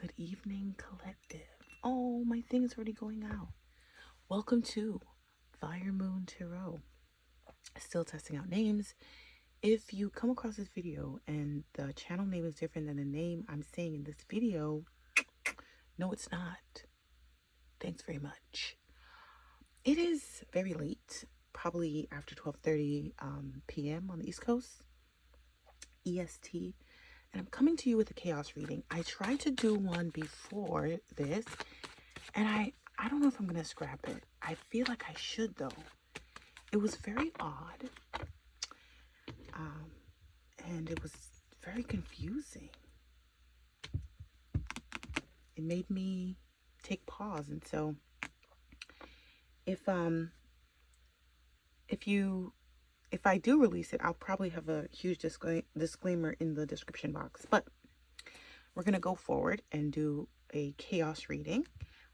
Good evening, collective. Oh, my thing is already going out. Welcome to Fire Moon Tarot. Still testing out names. If you come across this video and the channel name is different than the name I'm saying in this video, no, it's not. Thanks very much. It is very late, probably after 12:30 p.m. on the East Coast, EST. And I'm coming to you with a chaos reading. I tried to do one before this, and I don't know if I'm going to scrap it. I feel like I should, though. It was very odd, and it was very confusing. It made me take pause, and so if I do release it, I'll probably have a huge disclaimer in the description box. But we're going to go forward and do a chaos reading,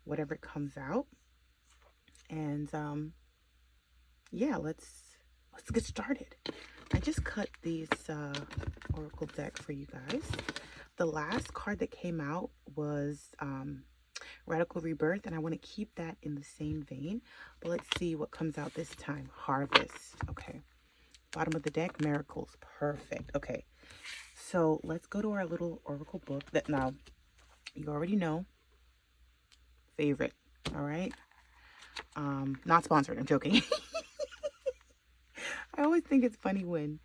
whatever comes out. And yeah, let's get started. I just cut these oracle deck for you guys. The last card that came out was Radical Rebirth, and I want to keep that in the same vein. But let's see what comes out this time. Harvest. Okay. Bottom of the deck, miracles. Perfect. Okay, so let's go to our little oracle book that now you already know. Favorite. All right. Not sponsored. I'm joking. I always think it's funny when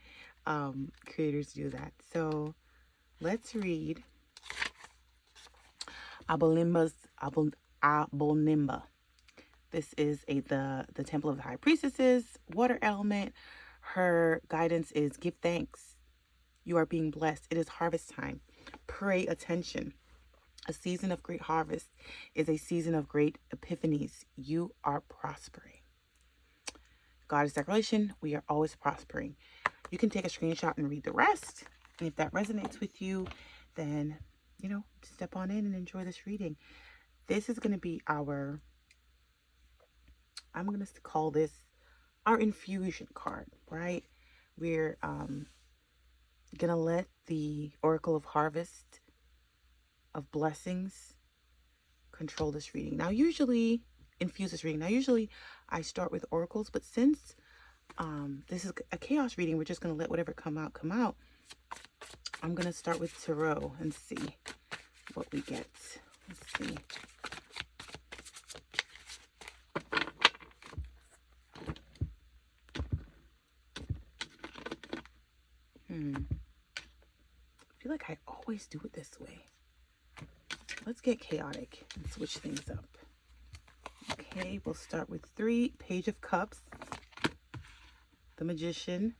creators do that. So let's read Abolimba. This is the Temple of the High Priestesses, water element. Her guidance is give thanks. You are being blessed. It is harvest time. Pay attention. A season of great harvest is a season of great epiphanies. You are prospering. Goddess declaration, we are always prospering. You can take a screenshot and read the rest. And if that resonates with you, then, step on in and enjoy this reading. This is going to be I'm going to call this our infusion card, right? We're gonna let the Oracle of Harvest of Blessings control this reading. Now, usually infuse this reading. Now, usually I start with oracles, but since this is a chaos reading, we're just gonna let whatever come out. I'm gonna start with tarot and see what we get. Let's see. I feel like I always do it this way. Let's get chaotic and switch things up. Okay, we'll start with 3, Page of Cups, the Magician,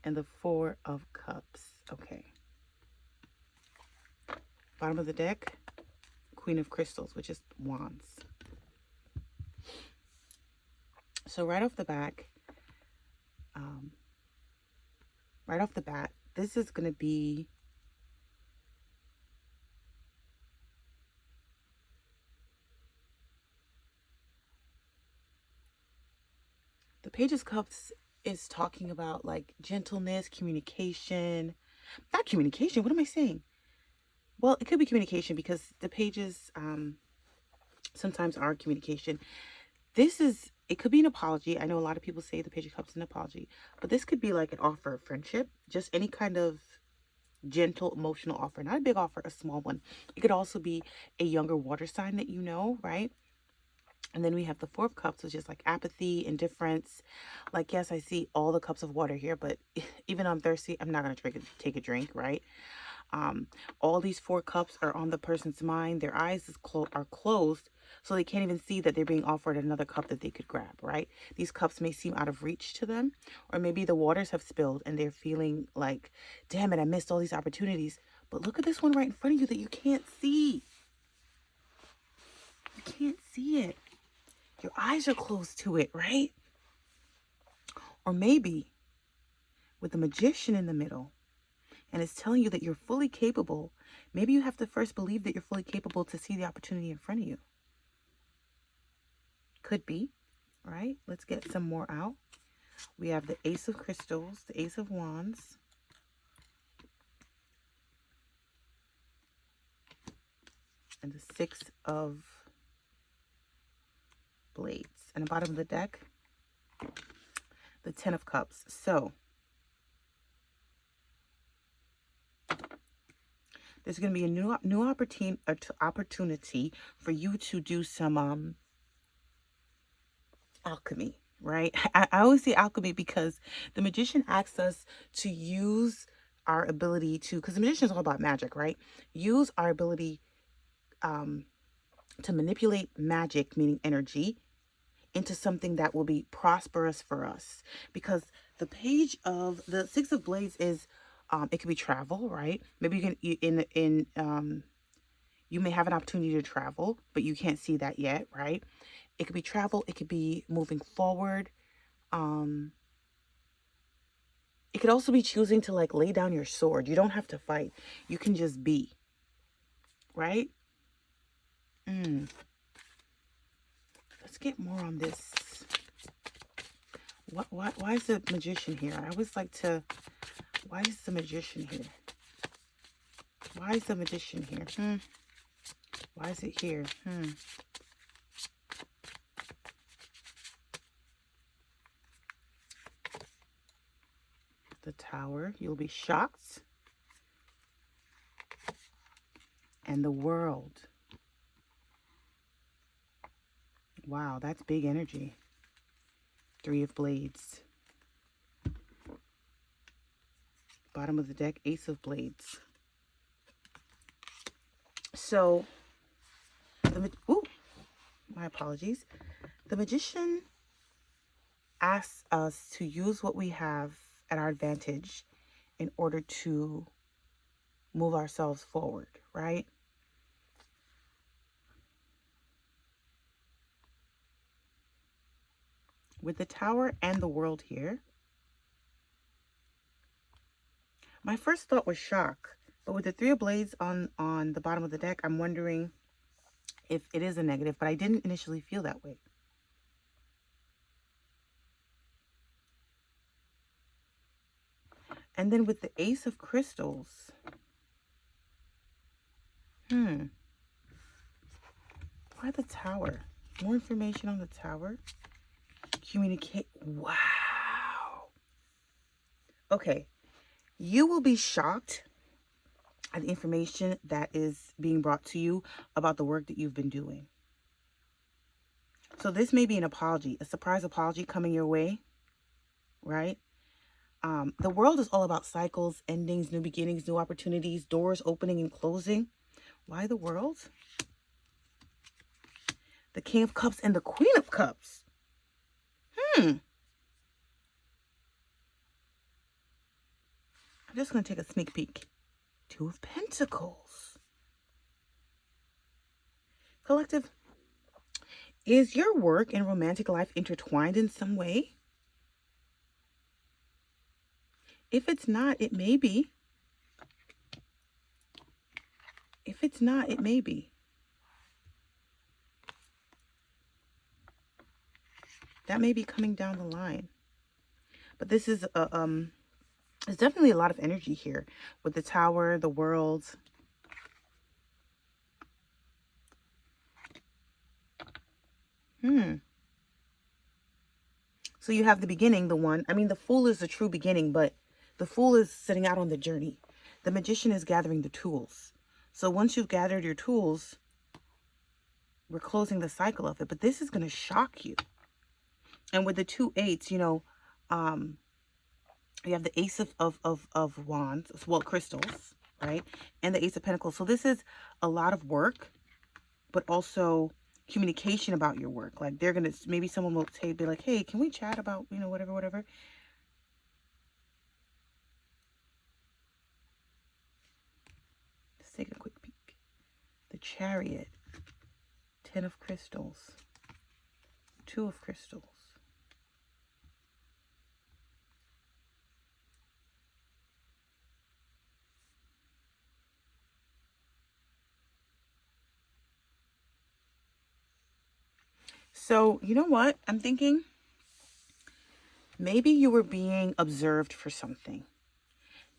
and the 4 of Cups. Okay. Bottom of the deck, Queen of Crystals, which is Wands. So right off the bat, this is going to be the Page of Cups is talking about like gentleness, communication. Not communication, what am I saying? Well, it could be communication because the pages sometimes are communication. It could be an apology. I know a lot of people say the Page of Cups is an apology, but this could be like an offer of friendship, just any kind of gentle emotional offer, not a big offer, a small one. It could also be a younger water sign that you know, right? And then we have the 4 of Cups, which is like apathy, indifference. Like, yes, I see all the cups of water here, but even though I'm thirsty, I'm not going to take a drink, right? All these 4 cups are on the person's mind. Their eyes are closed, so they can't even see that they're being offered another cup that they could grab, right? These cups may seem out of reach to them, or maybe the waters have spilled and they're feeling like, damn it, I missed all these opportunities. But look at this one right in front of you that you can't see. You can't see it. Your eyes are closed to it, right? Or maybe with the Magician in the middle, and it's telling you that you're fully capable. Maybe you have to first believe that you're fully capable to see the opportunity in front of you. Could be, right? Let's get some more out. We have the Ace of Crystals, the Ace of Wands, and the Six of Blades. And the bottom of the deck, the Ten of Cups. So there's going to be a new opportunity for you to do some alchemy, right? I always say alchemy because the magician asks us to use our ability to, because the magician is all about magic, right? Use our ability to manipulate magic, meaning energy, into something that will be prosperous for us. Because the page of the Six of Blades is, it could be travel, right? Maybe you can, you may have an opportunity to travel, but you can't see that yet, right? It could be travel. It could be moving forward. It could also be choosing to like lay down your sword. You don't have to fight. You can just be, right? Let's get more on this. Why is the magician here? I always like to, why is the magician here? Why is the magician here? Why is it here? The Tower. You'll be shocked. And the World. Wow, that's big energy. Three of Blades. Bottom of the deck, Ace of Blades. So, my apologies. The magician asks us to use what we have at our advantage in order to move ourselves forward, right? With the Tower and the World here, my first thought was shock. But with the Three of Blades on the bottom of the deck, I'm wondering if it is a negative, but I didn't initially feel that way. And then with the Ace of Crystals, why the Tower? More information on the Tower. Communicate. Wow. Okay. You will be shocked at the information that is being brought to you about the work that you've been doing. So this may be an apology, a surprise apology coming your way, right? The World is all about cycles, endings, new beginnings, new opportunities, doors opening and closing. Why the World? The King of Cups and the Queen of Cups. I'm just going to take a sneak peek. Two of Pentacles. Collective, is your work and romantic life intertwined in some way? If it's not, it may be. If it's not, it may be. That may be coming down the line. But this is there's definitely a lot of energy here with the Tower, the World. So you have the beginning, the one. I mean, the Fool is the true beginning, but the Fool is setting out on the journey. The Magician is gathering the tools. So once you've gathered your tools, we're closing the cycle of it. But this is going to shock you. And with the 2 8s, you know, you have the Ace of Wands, well, crystals, right? And the Ace of Pentacles. So this is a lot of work, but also communication about your work. Like they're going to, maybe someone will say, be like, hey, can we chat about, you know, whatever. Let's take a quick peek. The Chariot, 10 of Crystals, 2 of Crystals. So, you know what? I'm thinking maybe you were being observed for something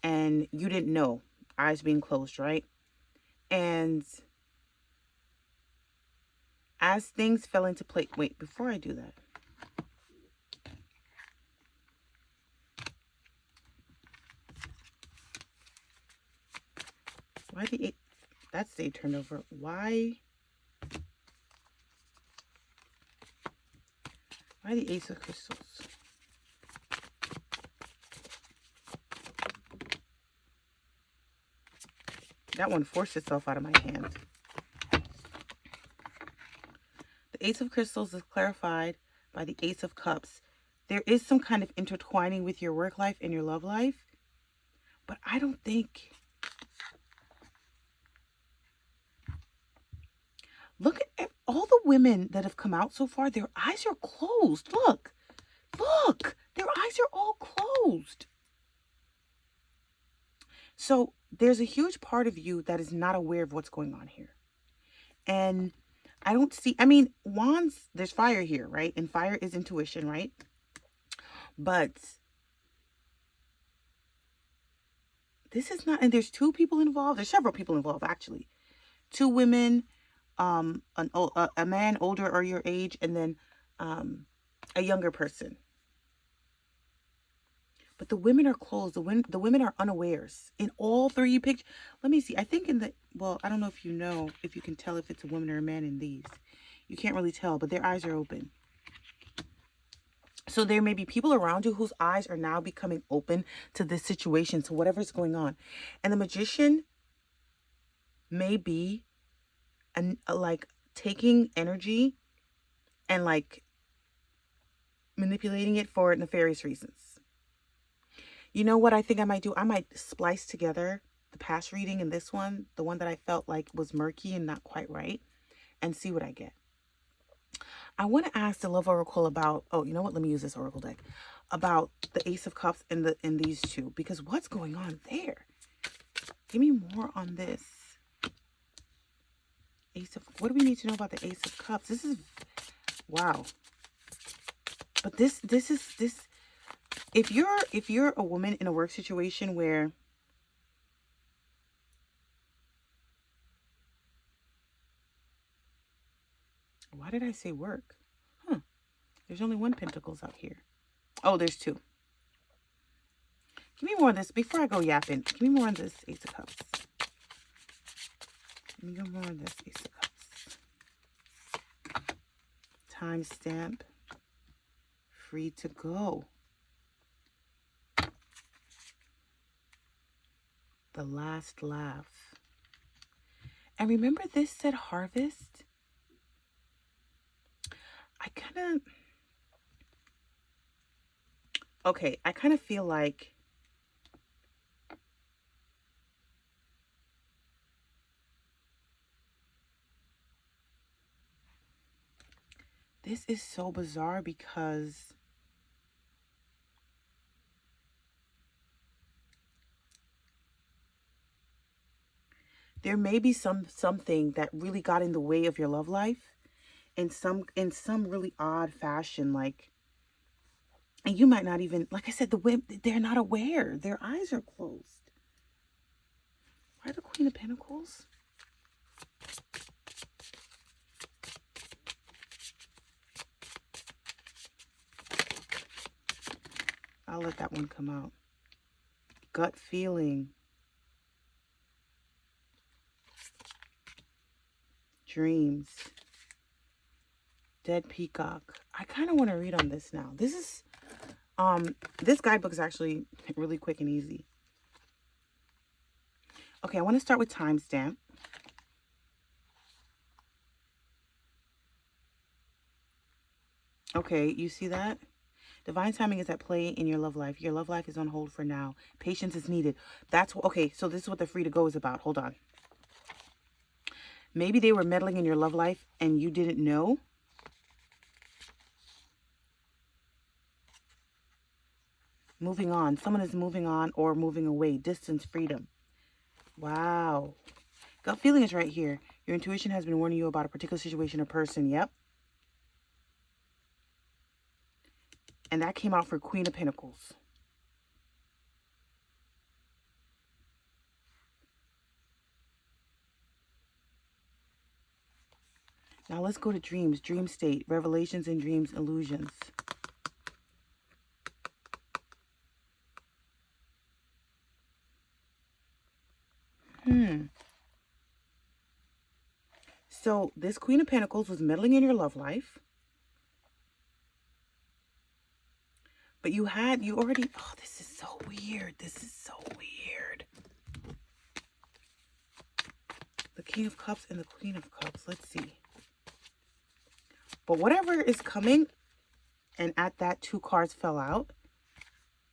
and you didn't know. Eyes being closed, right? And As things fell into place. Wait, before I do that. Why the eight? That's the turned over. Why the Ace of Crystals? That one forced itself out of my hand. The Ace of Crystals is clarified by the Ace of Cups. There is some kind of intertwining with your work life and your love life, but I don't think... Look at all the women that have come out so far. Their eyes are closed. Look. Look. Their eyes are all closed. So there's a huge part of you that is not aware of what's going on here. And I don't see... I mean, wands, there's fire here, right? And fire is intuition, right? But this is not... And there's two people involved. There's several people involved, actually. Two women... a man older or your age, and then a younger person. But the women are closed. The women are unawares in all three pictures. Let me see. I think in the... Well, I don't know if you know, if you can tell if it's a woman or a man in these. You can't really tell, but their eyes are open. So there may be people around you whose eyes are now becoming open to this situation, to whatever's going on. And the Magician may be... and like taking energy and like manipulating it for nefarious reasons. You know what I think I might do? I might splice together the past reading and this one, the one that I felt like was murky and not quite right, and see what I get. I want to ask the Love Oracle about, oh, you know what? Let me use this Oracle deck, about the Ace of Cups and these two, because what's going on there? Give me more on this. Ace of... What do we need to know about the Ace of Cups? This is... Wow. But this... If you're a woman in a work situation where... Why did I say work? Huh. There's only one Pentacles out here. Oh, there's two. Give me more of this. Before I go yapping, give me more of this Ace of Cups. Give me more of this Ace of Cups. Timestamp. Free to go. The last laugh. And remember this said harvest? I kind of feel like this is so bizarre because there may be something that really got in the way of your love life in some really odd fashion, like, and you might not even, like I said, the women, they're not aware. Their eyes are closed. Why the Queen of Pentacles? I'll let that one come out. Gut feeling. Dreams. Dead Peacock. I kind of want to read on this now. This is, this guidebook is actually really quick and easy. Okay, I want to start with timestamp. Okay, you see that? Divine timing is at play in your love life. Your love life is on hold for now. Patience is needed. That's what, okay, so this is what the free to go is about. Hold on. Maybe they were meddling in your love life and you didn't know. Moving on. Someone is moving on or moving away. Distance, freedom. Wow. Gut feeling is right here. Your intuition has been warning you about a particular situation or person. Yep. And that came out for Queen of Pentacles. Now let's go to dreams, dream state, revelations and dreams, illusions. So this Queen of Pentacles was meddling in your love life. But you already, oh, this is so weird. This is so weird. The King of Cups and the Queen of Cups. Let's see. But whatever is coming, and at that 2 cards fell out.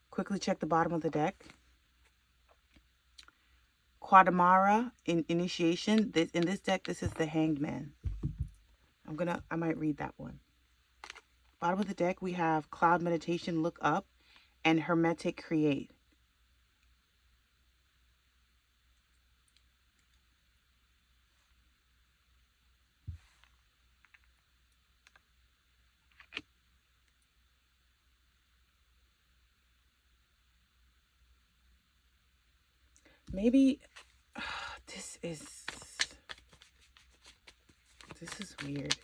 Quickly check the bottom of the deck. Quadamara in initiation. In this deck, this is the Hanged Man. I might read that one. Bottom of the deck, we have Cloud Meditation, Look Up, and Hermetic Create. Maybe this is weird.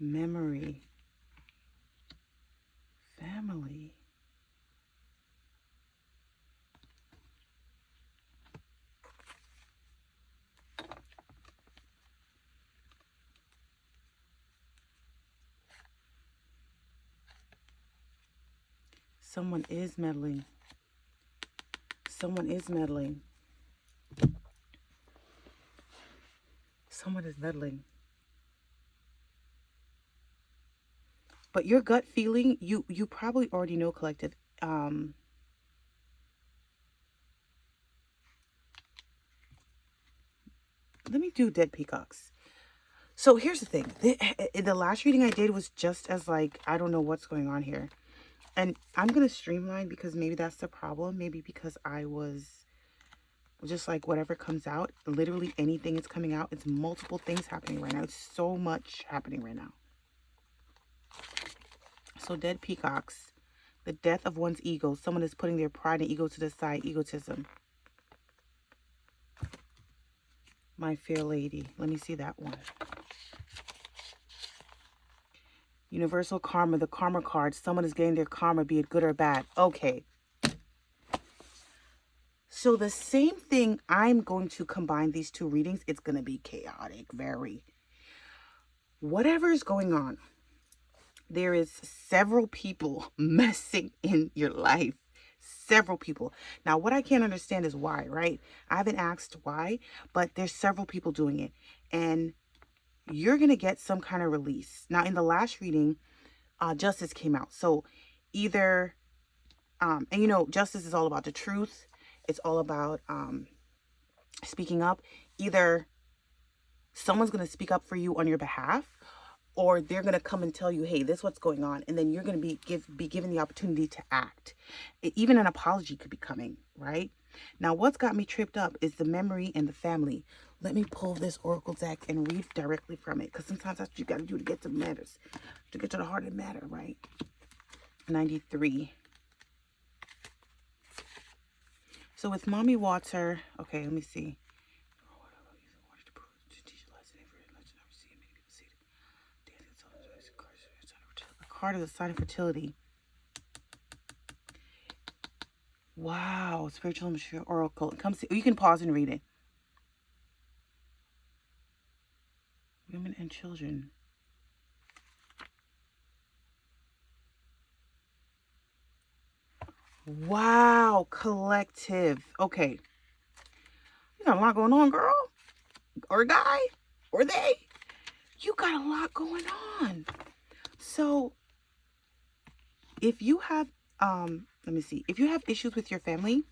Memory. Family. Someone is meddling. Someone is meddling. Someone is meddling. But your gut feeling, you probably already know, collective. Let me do dead peacocks. So here's the thing. The last reading I did was just as like, I don't know what's going on here. And I'm going to streamline because maybe that's the problem. Maybe because I was just like, whatever comes out, literally anything is coming out. It's multiple things happening right now. It's so much happening right now. So dead peacocks, the death of one's ego. Someone is putting their pride and ego to the side. Egotism. My Fair Lady. Let me see that one. Universal Karma, the Karma card. Someone is getting their karma, be it good or bad. Okay. So the same thing, I'm going to combine these 2 readings. It's going to be chaotic, very. Whatever is going on, there is several people messing in your life. Several people. Now, what I can't understand is why, right? I haven't asked why, but there's several people doing it. And you're going to get some kind of release. Now, in the last reading, justice came out. So either, and you know, justice is all about the truth. It's all about speaking up. Either someone's going to speak up for you on your behalf, or they're going to come and tell you, hey, this is what's going on. And then you're going to be given the opportunity to act. Even an apology could be coming, right? Now, what's got me tripped up is the memory and the family. Let me pull this oracle deck and read directly from it. Because sometimes that's what you got to do to get to matters. To get to the heart of the matter, right? 93. So with Mommy Water, okay, let me see. A card of the sign of fertility. Wow, spiritual and mature oracle. Come see. You can pause and read it. Women and children. Wow, collective. Okay. You got a lot going on, girl. Or guy. Or they. You got a lot going on. So, if you have, let me see. If you have issues with your family,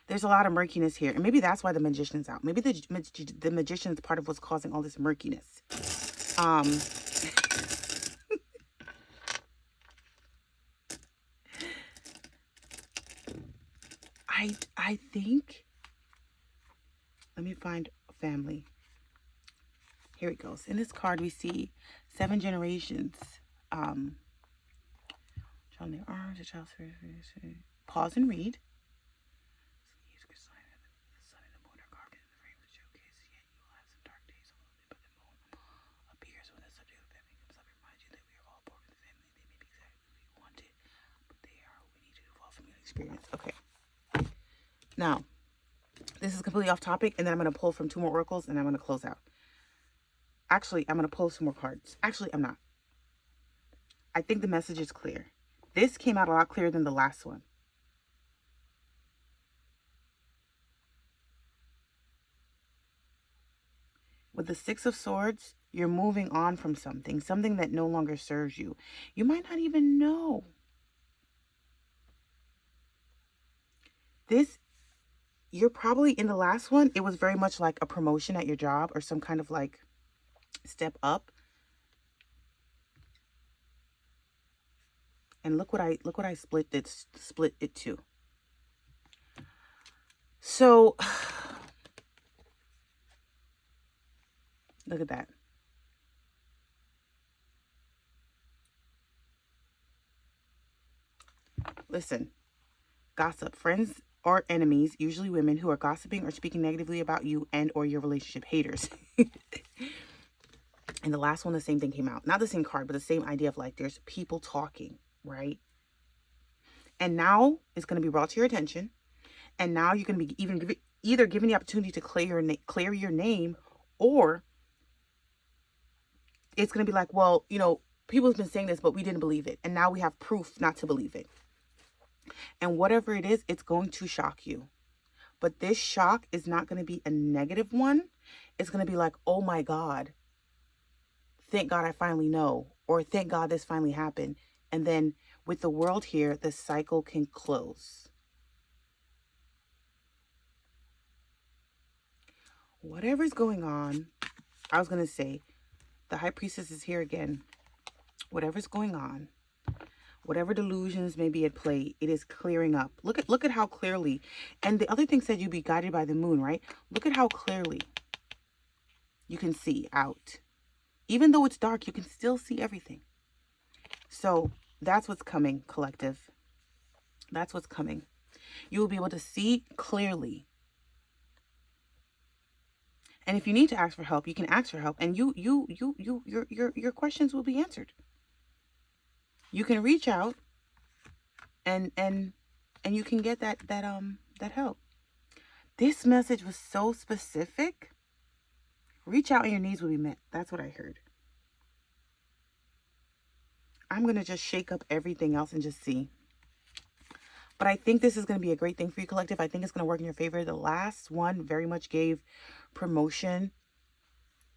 there's a lot of murkiness here. And maybe that's why the magician's out. Maybe the magician is part of what's causing all this murkiness. I think Let me find family. Here it goes. In this card, we see 7 generations. Child in their arms, a child's pause and read. Experience. Okay. Now, this is completely off topic, and then I'm going to pull from 2 more oracles, and I'm going to close out. Actually, I'm going to pull some more cards. Actually, I'm not. I think the message is clear. This came out a lot clearer than the last one. With the 6 of Swords, you're moving on from something that no longer serves you. You might not even know. This, you're probably in the last one, it was very much like a promotion at your job or some kind of like step up. And look what I split it to. So look at that. Listen, gossip, friends or enemies, usually women who are gossiping or speaking negatively about you and or your relationship, haters. And the last one, the same thing came out. Not the same card, but the same idea of like there's people talking, right? And now it's going to be brought to your attention. And now you're going to be either given the opportunity to clear your name, or it's going to be like, well, you know, people have been saying this, but we didn't believe it. And now we have proof not to believe it. And whatever it is, it's going to shock you. But this shock is not going to be a negative one. It's going to be like, oh my God, thank God I finally know. Or thank God this finally happened. And then with the world here, the cycle can close. Whatever's going on, I was going to say, the High Priestess is here again. Whatever's going on, whatever delusions may be at play, it is clearing up. Look at how clearly. And the other thing said you'd be guided by the moon, right? Look at how clearly you can see out. Even though it's dark, you can still see everything. So that's what's coming, collective. That's what's coming. You will be able to see clearly. And if you need to ask for help, you can ask for help, and your questions will be answered. You can reach out and you can get that help. This message was so specific. Reach out and your needs will be met. That's what I heard. I'm going to just shake up everything else and just see. But I think this is going to be a great thing for you, collective. I think it's going to work in your favor. The last one very much gave promotion.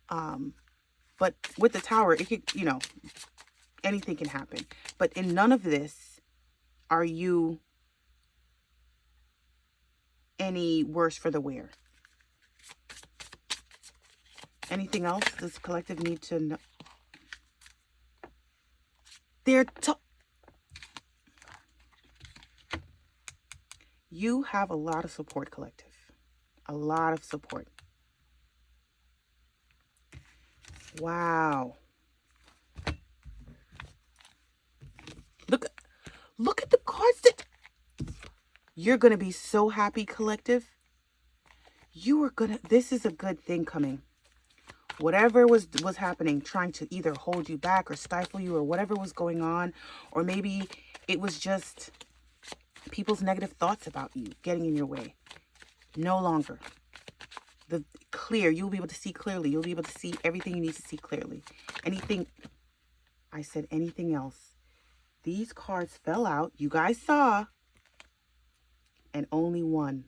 But with the Tower, it could, you know, anything can happen. But in none of this are you any worse for the wear. Anything else does collective need to know? You have a lot of support, collective. A lot of support. Wow. Look at the cards that you're going to be so happy, collective. This is a good thing coming. Whatever was happening, trying to either hold you back or stifle you or whatever was going on, or maybe it was just people's negative thoughts about you getting in your way. No longer. You'll be able to see clearly. You'll be able to see everything you need to see clearly. Anything else. These cards fell out. You guys saw. And only one.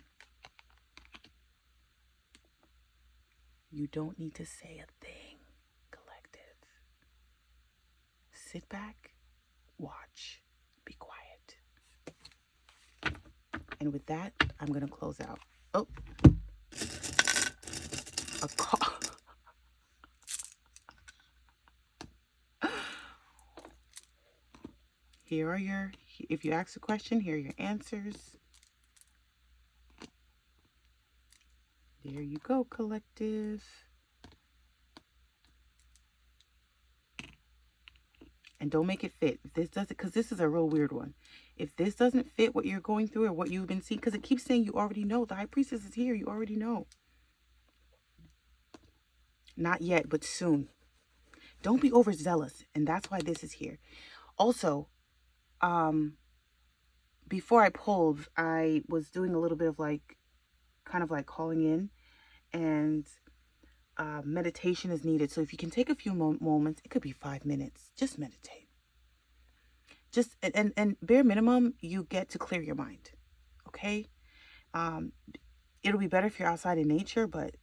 You don't need to say a thing, collective. Sit back, watch, be quiet. And with that, I'm going to close out. Oh, a call. If you ask a question, here are your answers. There you go, collective. And don't make it fit. If this doesn't, because this is a real weird one. If this doesn't fit what you're going through or what you've been seeing, because it keeps saying you already know. The High Priestess is here. You already know. Not yet, but soon. Don't be overzealous. And that's why this is here. Also, before I pulled, I was doing a little bit of like, kind of like calling in. And meditation is needed. So if you can take a few moments, it could be 5 minutes. Just meditate. Just and bare minimum, you get to clear your mind. Okay. It'll be better if you're outside in nature, but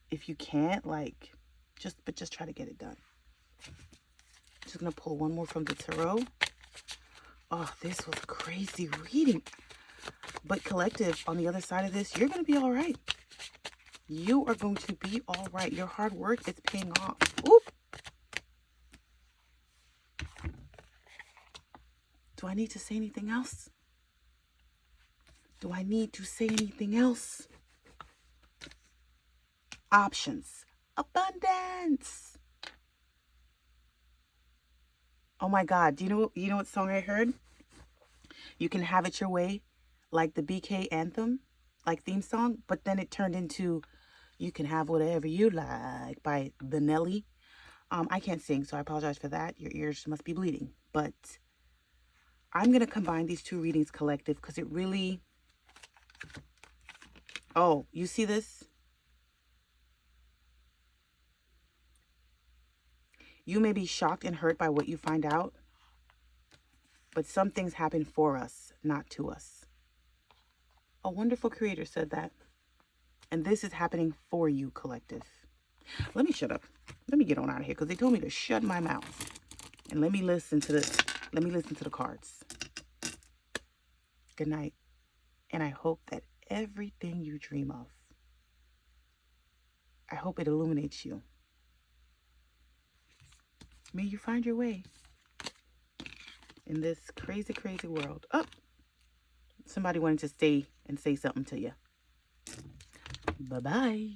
if you can't, like, just try to get it done. Just gonna pull one more from the tarot. Oh, this was a crazy reading. But collective, on the other side of this, you're gonna be all right. You are going to be all right. Your hard work is paying off. Oop. Do I need to say anything else? Do I need to say anything else? Options. Abundance. Oh my God. Do you know what song I heard? You Can Have It Your Way, like the BK anthem, like theme song, but then it turned into You Can Have Whatever You Like by the Nelly. I can't sing, so I apologize for that. Your ears must be bleeding. But I'm going to combine these two readings, collective, because it really... Oh, you see this? You may be shocked and hurt by what you find out, but some things happen for us, not to us. A wonderful creator said that. And this is happening for you, collective. Let me shut up. Let me get on out of here because they told me to shut my mouth. And let me listen to the cards. Good night. And I hope that everything you dream of, I hope it illuminates you. May you find your way in this crazy, crazy world. Oh, somebody wanted to stay and say something to you. Bye-bye.